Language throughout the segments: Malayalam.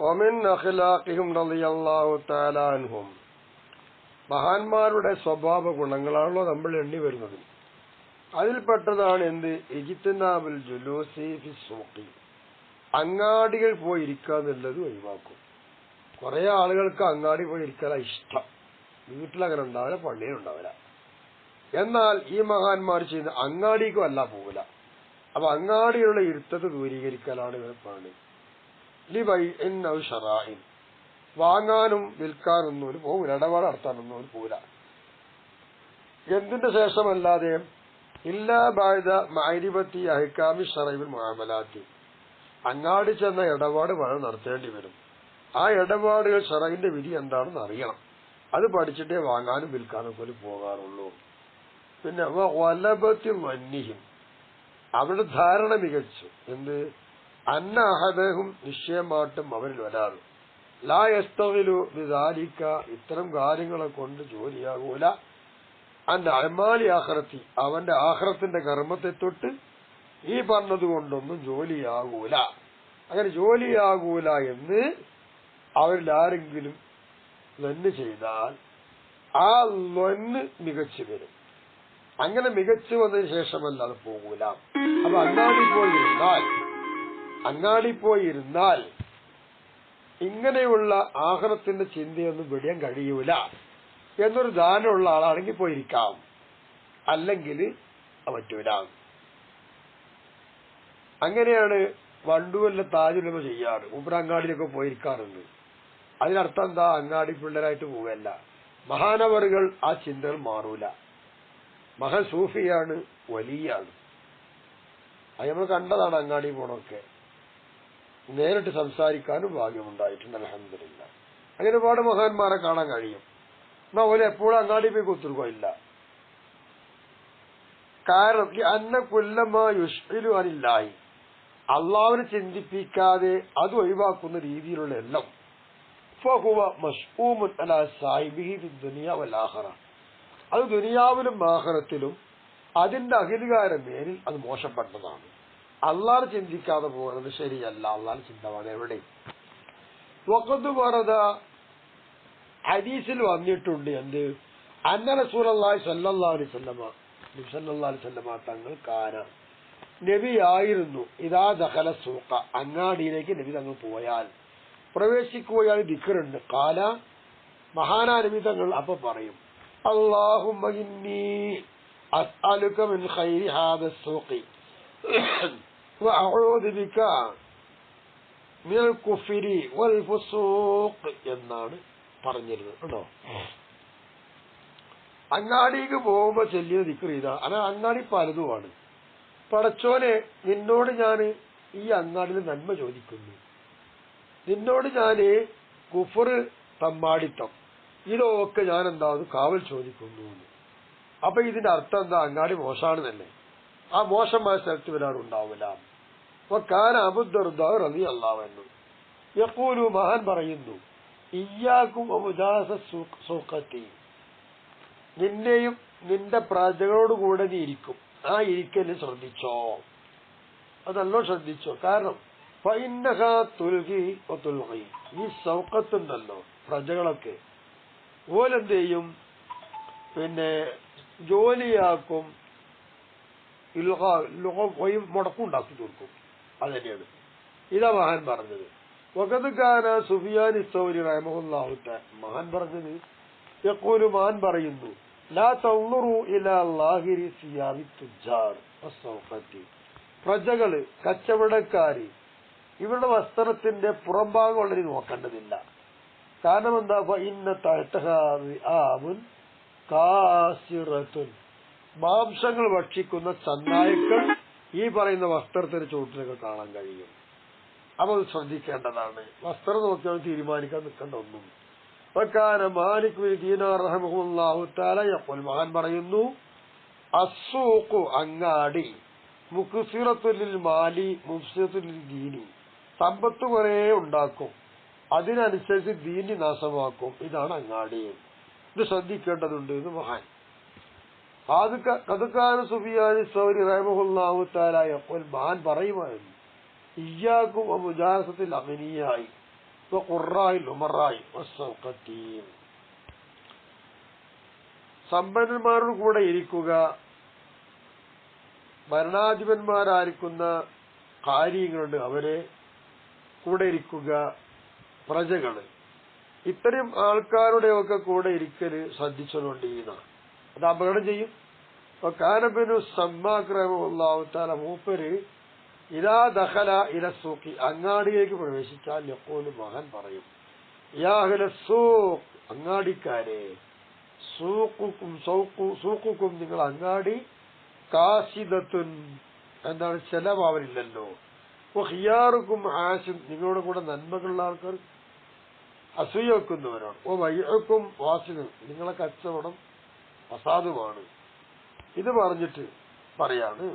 വമിൻ അഖ്ലാഖിഹിം റളിയല്ലാഹു തആല അൻഹും, മഹാന്മാരുടെ സ്വഭാവ ഗുണങ്ങളാണല്ലോ നമ്മൾ എണ്ണി വരുന്നത്. അതിൽപ്പെട്ടതാണ് എന്ത്? ഇജ്തിനാബുൽ ജുലൂസി ഫി സൂഖി, അങ്ങാടികൾ പോയി ഇരിക്കുക എന്നുള്ളത് ഒഴിവാക്കും. കുറെ ആളുകൾക്ക് അങ്ങാടി പോയി ഇരിക്കാനാ ഇഷ്ടം. വീട്ടിലങ്ങനെ ഉണ്ടാവില്ല, പള്ളിയിലുണ്ടാവില്ല. എന്നാൽ ഈ മഹാന്മാർ ചെയ്യുന്ന അങ്ങാടിക്കും അല്ല പോകില്ല. അപ്പൊ അങ്ങാടിയുള്ള ഇരുത്തത്ത് ദൂരീകരിക്കലാണ് ഇവരെ പണി. ഷറായിൻ, വാങ്ങാനും വിൽക്കാനൊന്നും ഒരു പോകില്ല, ഇടപാട് നടത്താനൊന്നും ഒരു പോകില്ല. എന്തിന്റെ ശേഷമല്ലാതെ ഇല്ലാ ബഅദ മഅരിഫത്തി അഹ്കാമി ശറഇൽ മുആമലാത്തി, അങ്ങാടി ചെന്ന ഇടപാട് വളരെ നടത്തേണ്ടി വരും. ആ ഇടപാടുകൾ ശറഇന്റെ വിധി എന്താണെന്ന് അറിയണം. അത് പഠിച്ചിട്ടേ വാങ്ങാനും വിൽക്കാനും പോലെ പോകാറുള്ളൂ. പിന്നെ വലബത്തി വന്നിഹിം, അവരുടെ ധാരണ മികച്ചു. എന്ത്? അന്ന അഹദഹും, നിശ്ചയമായിട്ടും അവരിൽ ഒരാൾ ലാ യസ്തഗിലു ബിദാലിക, ഇത്തരം കാര്യങ്ങളെ കൊണ്ട് ജോലിയാകൂല. അന്റെ അഅ്മാലി ആഖിറത്തി, അവന്റെ ആഖിറത്തിന്റെ കർമ്മത്തെ തൊട്ട് ഈ പറഞ്ഞതുകൊണ്ടൊന്നും ജോലിയാകൂല. അങ്ങനെ ജോലിയാകൂല എന്ന് അവരിൽ ആരെങ്കിലും ലന്ന് ചെയ്താൽ ആ ലന്ന് മികച്ചു വരും. അങ്ങനെ മികച്ചു വന്നതിന് ശേഷമല്ലാതെ പോകൂല. അപ്പൊ അങ്ങാടി പോയിരുന്നാൽ ഇങ്ങനെയുള്ള ആഖിറത്തിന്റെ ചിന്തയൊന്നും വെടിയാൻ കഴിയൂല എന്നൊരു ധാരണയുള്ള ആളാണെങ്കിൽ പോയിരിക്കാം, അല്ലെങ്കിൽ പറ്റൂല. അങ്ങനെയാണ് വണ്ടുവല്ല താജുലമ ചെയ്യാറ്. അങ്ങാടിയിലൊക്കെ പോയിരിക്കാറുണ്ട്. അതിനർത്ഥം എന്താ? അങ്ങാടി പിള്ളേരായിട്ട് പോവല്ല. മഹാനവറുകൾ ആ ചിന്തകൾ മാറൂല. മഹാൻ സൂഫിയാണ്, വലിയാണ്. അത് നമ്മൾ കണ്ടതാണ്. അങ്ങാടി പോണൊക്കെ നേരിട്ട് സംസാരിക്കാനും ഭാഗ്യമുണ്ടായിട്ടുണ്ട്, അൽഹംദുലില്ലാ. അങ്ങനെ ഒരുപാട് മഹാന്മാരെ കാണാൻ കഴിയും. എന്നാ പോലെ എപ്പോഴും അങ്ങാടി പോയി കുത്തിരിക്കില്ല. കാരണം അന്ന കുല്ലമാ യുഷ്ഇലു അനില്ലാഹി, അള്ളാഹുവിനെ ചിന്തിപ്പിക്കാതെ അത് ഒഴിവാക്കുന്ന രീതിയിലുള്ള എല്ലാം ഫഹുവ മശ്ഊമുൻ അലാ സാഹിബിഹി ഫിദ് ദുനിയ വൽ ആഖിറ, അത് ദുനിയാവിലും ആഖിറത്തിലും അതിന്റെ അധികാരം മേലിൽ അത് മോശപ്പെട്ടതാണ്. അള്ളാഹ് ചിന്തിക്കാതെ പോകുന്നത് ശരിയല്ല. അള്ളാഹ് ചിന്തമാണ് എവിടെ? വഖദ് വറദ, ഹദീസിൽ വന്നിട്ടുണ്ട്. എന്ത്? അന്ന റസൂലുള്ളാഹി സ്വല്ലല്ലാഹു അലൈഹി വസല്ലമ തങ്ങൾ കാന, നബിയായിരുന്നു, ഇദാ ദഖല സൂഖ, അങ്ങാടിയിലേക്ക് നബി തങ്ങൾ പോയാൽ, പ്രവേശിക്കുകയാൽ ദിക്റുണ്ട്. കാല, മഹാനാ നബി തങ്ങൾ അപ്പൊ പറയും, അല്ലാഹുമ്മ ഇന്നി അസ്അലുക മിൻ ഖൈരി ഹാദ സൂഖി വഅഊദു ബിക മിനൽ കുഫ്രി വൽ ഫുസൂഖ് എന്നാണ് പറഞ്ഞിരുന്നത്. കേട്ടോ, അങ്ങാടിക്ക് പോകുമ്പോ ചെല്ലിയ ദിക്ർ ഇതാ. അത് അങ്ങാടി പലതുമാണ്. പടച്ചോനെ, നിന്നോട് ഞാൻ ഈ അങ്ങാടിയിൽ നന്മ ചോദിക്കുന്നു, നിന്നോട് ഞാന് കുഫർ, തമ്മാടിത്തം, ഇതൊക്കെ ഞാൻ എന്താ കാവൽ ചോദിക്കുന്നു. അപ്പൊ ഇതിന്റെ അർത്ഥം എന്താ? അങ്ങാടി മോശമാണെന്നല്ലേ. ആ മോശമായ സ്ഥലത്ത് വരാറുണ്ടാവില്ല. അപ്പൊ കാന അബൂദർദാ റളിയല്ലാഹു അൻഹു യഖൂലു, മഹാൻ പറയുന്നു, ഇയ്യാകും വമുജാസ സൂഖത്തി, നിന്നെയും നിന്റെ പ്രജകളോടുകൂടെ നീ ഇരിക്കും. ആ ഇരിക്കല് ശ്രദ്ധിച്ചോ, അതല്ലോ ശ്രദ്ധിച്ചോ. കാരണം ഈ സൗഖത്തുണ്ടല്ലോ, പ്രജകളൊക്കെ ഓലെന്ത് ചെയ്യും? പിന്നെ ജോലിയാക്കും, മുടക്കുണ്ടാക്കി തീർക്കും. അതന്നെയാണ് ഇതാ മഹാൻ പറഞ്ഞത്. വഖദ് കാന സുഫിയാൻ സൗരി റഹിമഹുല്ലാഹു തആല, മഹാൻ പറഞ്ഞത്, യഖൂലു, മഹാൻ പറയുന്നു, ലാ തൻദുറു ഇലാ ലാഹിരി സിയാബി തുജാർ വസ്സൗഖത്തി, പ്രജകള്, കച്ചവടക്കാര്, ഇവരുടെ വസ്ത്രത്തിന്റെ പുറംഭാഗം വളരെ നോക്കേണ്ടതില്ല. കാരണം എന്താ? ഇന്ന തഹ്തഹാ കാസിറത്തുൻ, മാംസങ്ങൾ ഭക്ഷിക്കുന്ന ചന്നായ്ക്കൾ ഈ പറയുന്ന വസ്ത്രത്തിന് ചുവട്ടിലൊക്കെ കാണാൻ കഴിയും. അപ്പൊ അത് ശ്രദ്ധിക്കേണ്ടതാണ്. വസ്ത്രം നോക്കിയാൽ തീരുമാനിക്കാൻ നിൽക്കേണ്ട ഒന്നും. മാലിക് ബിൻ ദീനാർ റഹിമഹുല്ലാഹു തആല യഖൂൽ, മഹാൻ പറയുന്നു, അസ്സൂഖു, അങ്ങാടി, മുക്സിറത്തുൽ ലിൽ മാലി മുഫ്സിറത്തുൽ ലിൽ ദീനി, സമ്പത്ത് കുറെ ഉണ്ടാക്കും, അതിനനുസരിച്ച് ദീനി നാശമാക്കും. ഇതാണ് അങ്ങാടി. ഇത് ശ്രദ്ധിക്കേണ്ടതുണ്ട് എന്ന് മഹാൻ. ഖദ് സുഫിയാൻ സൗരി റഹിമഹുല്ലാഹു തആല യഖൂൽ, മഹാൻ പറയുമായിരുന്നു, ഇയ്യാകും വമുജാസത്തിൽ അഗ്നിയായി, ഖുറായിൽ ഉമറായി വസ്സൗഖത്തീൻ. സമ്പന്നന്മാരോട് കൂടെ ഇരിക്കുക, ഭരണാധിപന്മാരായിരിക്കുന്ന കാര്യങ്ങളുണ്ട് അവരെ കൂടെ ഇരിക്കുക, പ്രജകള്, ഇത്തരം ആൾക്കാരുടെയൊക്കെ കൂടെ ഇരിക്കല് ശ്രദ്ധിച്ചുകൊണ്ടിരിക്കുന്ന അത് അപകടം ചെയ്യും. അപ്പൊ കാനബിനു സമ്മാക്രഹുല്ലാഹു തആല മൂപ്പര് ഇദാ ദഖല ഇല സൂഖി അങ്ങാടിയിലേക്ക് പ്രവേശിച്ചാൽ യഖൂലു മഹാൻ പറയും, യാ അഹ്ല സൂഖ് അങ്ങാടിക്കാരെ, സൂഖുക്കും നിങ്ങൾ അങ്ങാടി, കാസിദത്തുൻ എന്താണ് ചെലവാവരില്ലല്ലോ, ഖിയാറുക്കും ആസിൻ നിങ്ങളുടെ കൂടെ നന്മകളുള്ള ആൾക്കാർ അസൂയ വെക്കുന്നവരാണ്, ഓ വൈഅക്കും വാസിനും നിങ്ങളെ കച്ചവടം അസാധുവാണ്. ഇത് പറഞ്ഞിട്ട് പറയാണ്,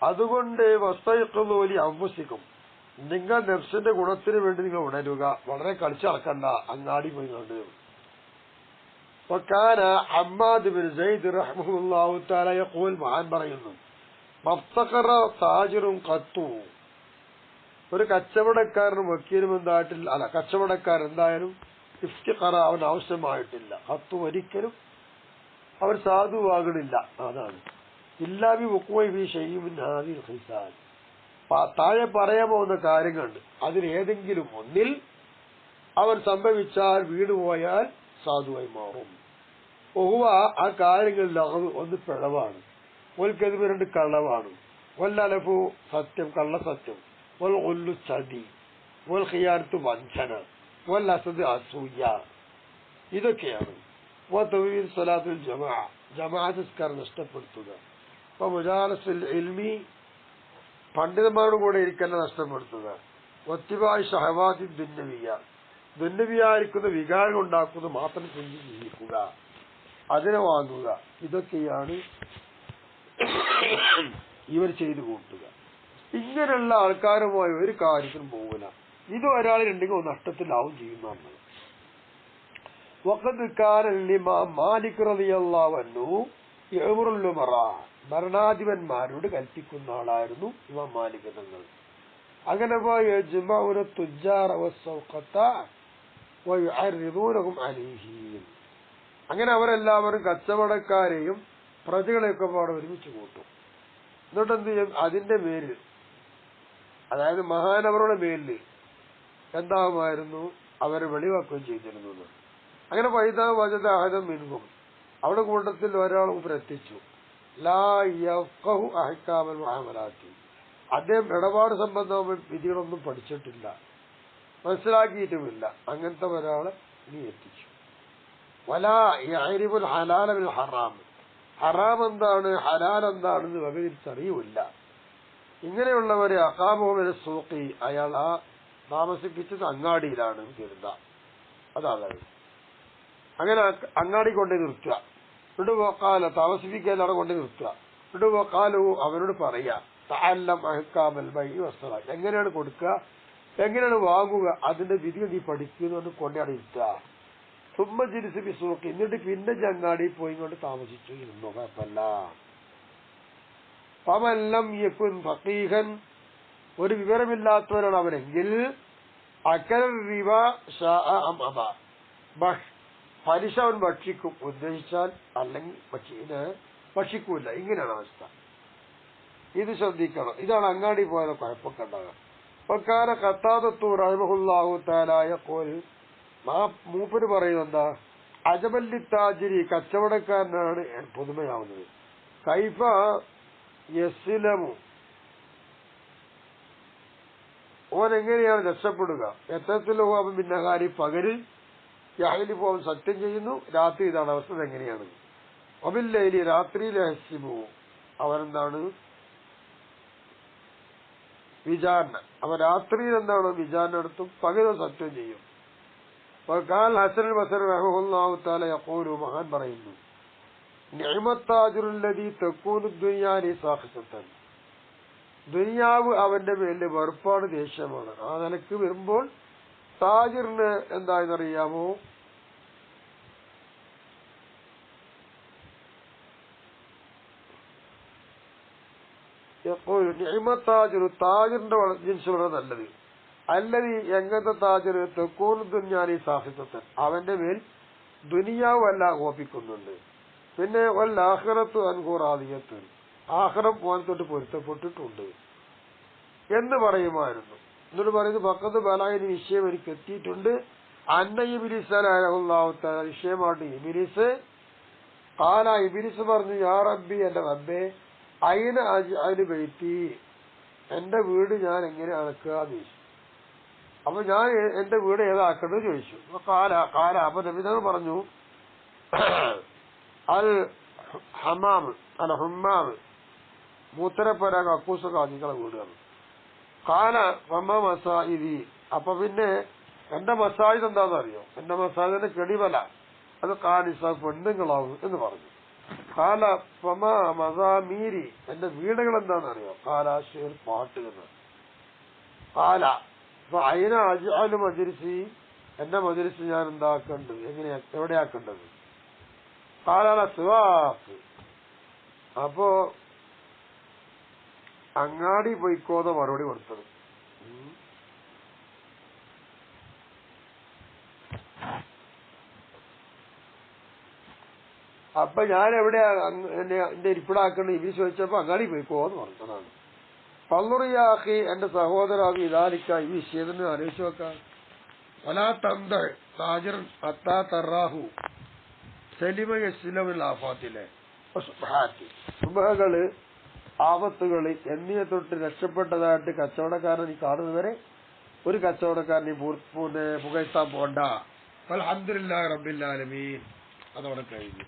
അതുകൊണ്ട് വസ്തയഖുലൂലി അൻഫുസിക്കും നിങ്ങൾ നഫ്സിന്റെ ഗുണത്തിന് വേണ്ടി നിങ്ങൾ ഉണരുക, വളരെ കളിച്ചു നടക്കണ്ട, അങ്ങാടി പോയി കണ്ട്. വകാന ഹമ്മാദ് ബിൻ സൈദ് റഹ്മഹുല്ലാഹു തആല യഖൂൽ മഹാൻ പറയുന്നു, മഫ്തഖറ താജിറുൻ ഖത്തു ഒരു കച്ചവടക്കാരനും വക്കീലും എന്തായിട്ടില്ല, അല്ല കച്ചവടക്കാരൻ എന്തായാലും ഇഫ്തിഖറ അവൻ ആവശ്യമായിട്ടില്ല, ഖത്തു ഒരിക്കലും അവർ സാധുവാകണില്ല. അതാണ് ഇല്ലാബി വുഖൂഇ ശൈഇൻ മിൻ ഹാദിൽ ഖിസാൽ. താഴെ പറയാൻ പോകുന്ന കാര്യങ്ങളുണ്ട്, അതിലേതെങ്കിലും ഒന്നിൽ അവർ സംഭവിച്ചാൽ വീണുപോയാൽ സാധുവായി മാറും. ഒഹുവ ആ കാര്യങ്ങളിൽ ഒന്ന് പിഴവാണ്, ഒൽക്കതിന് രണ്ട് കളവാണ്, വല്ലലഫു സത്യം കള്ളസത്യം, വൽ ഒല്ലു ചതി, വൽ ഖിയാനത്തു വഞ്ചന, വൽ അസദ് അസൂയ, ഇതൊക്കെയാണ്. സ്വലാത്തുൽ ജമാഅത്ത് നിസ്കാരം നഷ്ടപ്പെടുത്തുക, മുജാലസുൽ ഇൽമി പണ്ഡിതന്മാരുടെ കൂടെ ഇരിക്കന്നെ നഷ്ടപ്പെടുത്തുക, വത്തിബായി ഷഹവാത്തി ദുന്യവിയായിരിക്കുന്ന വികാരം ഉണ്ടാക്കുന്നത് മാത്രം ചിന്തിക്കുക, അതിനെ വാങ്ങുക, ഇതൊക്കെയാണ് ഇവർ ചെയ്തു കൂട്ടുക. ഇങ്ങനെയുള്ള ആൾക്കാരുമായി ഒരു കാര്യത്തിനും പോകില്ല. ഇത് ഒരാളുണ്ടെങ്കിൽ നഷ്ടത്തിലാവും ചെയ്യുന്നതാണ്. വഖദ് കാന ഇമാം മാലിക് റളിയല്ലാഹു അൻഹു യഅ്മുറുൽ ഉമറാ ഭരണാധിപന്മാരോട് കൽപ്പിക്കുന്ന ആളായിരുന്നു ഇമാം മാലിക് തങ്ങൾ. അങ്ങനെ യജ്മഉന തുജ്ജാറ വസ്സൗഖത വയുഅർരിദൂനഹും അലൈഹി, അങ്ങനെ അവരെല്ലാവരും കച്ചവടക്കാരെയും പ്രജകളെയൊക്കെ പാടെ ഒരുമിച്ച് കൂട്ടും. എന്നിട്ട് എന്ത് ചെയ്യും, അതിന്റെ മേലിൽ, അതായത് മഹാനവരുടെ മേലിൽ എന്താകുമായിരുന്നു അവരെ വെളിവാക്കുകയും ചെയ്തിരുന്നു. അങ്ങനെ വൈദാ വജദ അഹദൻ മിൻഹും അവിടെ കൂട്ടത്തിൽ ഒരാൾ എത്തിച്ചു, ലാ യഫ്ഖഹു അഹ്കാമൽ മുആമലാത്തി അദ്ദേഹം ഇടപാട് സംബന്ധമായ വിധികളൊന്നും പഠിച്ചിട്ടില്ല, മനസ്സിലാക്കിയിട്ടുമില്ല, അങ്ങനത്തെ ഒരാളെ നീ എത്തിച്ചു. വലാ യഅരിഫുൽ ഹലാല മിനൽ ഹറാം ഹറാം എന്താണ് ഹലാൽ എന്താണെന്ന് വകതിരിച്ചറിയില്ല. ഇങ്ങനെയുള്ളവരെ അഖാമുഹു സൂഖി അയാൾ ആ താമസിപ്പിച്ചത് അങ്ങാടിയിലാണ് കരുത. അതാണ് അങ്ങനെ അങ്ങാടി കൊണ്ടേ നിർത്തുക, ഇടുവക്കാല താമസിപ്പിക്കലാണ് കൊണ്ടേ നിർത്തുക. ഇടുവക്കാലു അവരോട് പറയാ, തഅല്ലം അഹ്കാമൽ ബൈഇ വസ്സലാ എങ്ങനെയാണ് കൊടുക്കുക, എങ്ങനെയാണ് വാങ്ങുക, അതിന്റെ വിധി നീ പഠിക്കുന്നത് കൊണ്ടാണ് ഇരുത്തുക. സുമ്മ ജിരിസ് ബിസൂഖി എന്നിട്ട് പിന്നെ അങ്ങാടി പോയി കൊണ്ട് താമസിച്ചു ഇരുന്നു, കുഴപ്പമില്ല. ഫമല്ലം യകുൻ ഫഖീഹൻ ഒരു വിവരമില്ലാത്തവരാണ് അവരെങ്കിൽ, അകൽ റിബ ശാഅ അം അബ പലിശ അവൻ ഭക്ഷിക്കും ഉദ്ദേശിച്ചാൽ, അല്ലെങ്കിൽ ഭക്ഷിക്കൂല. ഇങ്ങനെയാണ് അവസ്ഥ. ഇത് ശ്രദ്ധിക്കണം. ഇതാണ് അങ്ങാടി പോയാൽ കുഴപ്പമൊക്കെ ഉണ്ടാകുക. ഫകാന ഖത്താദത്തു റഹിമഹുല്ലാഹു തആല യഖൂൽ മൂപ്പര് പറയുന്നത് എന്താ, അജബല്ലി താജിരി കച്ചവടക്കാരനാണ് പുതുമയാവുന്നത്, കൈഫ യസ്ലമു ഓൻ എങ്ങനെയാണ് രക്ഷപ്പെടുക, എത്തരത്തിലോ അവൻ പിന്നകാരി പകലിൽ യാഹിലി പോവൻ സത്യം ചെയ്യുന്നു, രാത്രി ഇതാണ് അവസ്ഥ എങ്ങനെയാണ്. ഒബില്ലൈലി രാത്രിയിൽ ഹസിബു അവനെന്താണ് വിചാരണ, അവൻ രാത്രിയിൽ എന്താണ് വിചാരണ നടത്തും, പകലും സത്യം ചെയ്യും. കാൽ ഹസൻ ബസരി റഹിമഹുല്ലാഹു തആല യഖൂലു മഹാൻ പറയുന്നു, നിഅമത്താജുല്ലദീ തകൂനു ദുനിയാ ലി സാഖിസതൻ ദുനിയാവ് അവന്റെ മേലിൽ വെറുപ്പാണ്, ദേഷ്യമാണ്. ആ നിലക്ക് വരുമ്പോൾ താജിറിന് എന്തായെന്നറിയാമോ, നിഅമത്താജുർ താജിറിന്റെ ജിൻസ് വളരെ നല്ലത്, അല്ലതി എങ്ങനത്തെ താജര് തെക്കൂർ ദുന്യാനി സാഹിത്യത്തൻ അവന്റെ മേൽ ദുനിയാവ് അല്ല കോപിക്കുന്നുണ്ട്. പിന്നെ വല്ലാഹിറത്തു അൻകൂറാദിയത്ത് ആഖിറം പോകാൻ തൊട്ട് പൊരുത്തപ്പെട്ടിട്ടുണ്ട് എന്ന് പറയുമായിരുന്നു. എന്നിട്ട് പറയുന്നത് പക്കത്ത് ബലായിന് വിഷയം എനിക്ക് എത്തിയിട്ടുണ്ട്. അന്ന ഇബ്ലീസ് അലൈഹിസ്സലാം വിഷയമായിട്ട് ഇബ്ലീസ് കാല ഇബ്ലീസ് പറഞ്ഞു യാ റബ്ബി എന്റെ റബ്ബേ അയിന അജ്അലു ബൈത്തി എന്റെ വീട് ഞാൻ എങ്ങനെ അളക്കുക എന്ന് ചോദിച്ചു. അപ്പൊ ഞാൻ എന്റെ വീട് ഏതാക്കേണ്ടത് ചോദിച്ചു. കാല അപ്പൊ നബിതങ്ങൾ പറഞ്ഞു അൽ ഹമാമ് അൽ ഹുമാമ് മൂത്തരപ്പര കക്കൂസൊക്കെ അതികളെ വീടുകൾ. കാല മസായിദി അപ്പൊ പിന്നെ എന്റെ മസാജിദ് എന്താണെന്ന് അറിയോ? എന്റെ മസാജിന്റെ കെടിവല അത് കാണിസ പെണ്ണുങ്ങളാവും എന്ന് പറഞ്ഞു. കാല മസാമീരി എന്റെ വീടുകൾ എന്താണെന്ന് അറിയോ? കാലാശേർ പാട്ട് എന്ന്. കാല അയിന അജ്അലു മജ്ലിസി എന്റെ മജ്ലിസ് ഞാൻ എന്താക്കേണ്ടത് എവിടെയാക്കേണ്ടത്? കാലാല സിവാക്ക് അപ്പോ അങ്ങാടി പോയിക്കോന്ന് മറുപടി കൊടുത്തത്. അപ്പൊ ഞാൻ എവിടെയാ എന്റെ ഇരിപ്പിടാക്കേണ്ടത് ഇവര് ചോദിച്ചപ്പോ അങ്ങാടി പോയിക്കോന്ന് പറഞ്ഞതാണ്. പള്ളുറിയാക്കി എന്റെ സഹോദര ഇതാലിക്ക ഈ വിഷയത്തിന് ആലോചിച്ചു വെക്കാം. വലാ തന്ത താജിർ അത്താ തറാഹു സലിമ യസ്ലമുൽ ആഫാത്തിലെ സുബഹകള് ആപത്തുകള് എന്നിവ തൊട്ട് രക്ഷപ്പെട്ടതായിട്ട് കച്ചവടക്കാരൻ നീ കാണുന്നവരെ ഒരു കച്ചവടക്കാരൻ നീ പുകഴ്ത്താൻ പോണ്ട. അൽഹംദുലില്ലാഹി റബ്ബിൽ ആലമീൻ. അതോടെ കഴിഞ്ഞു.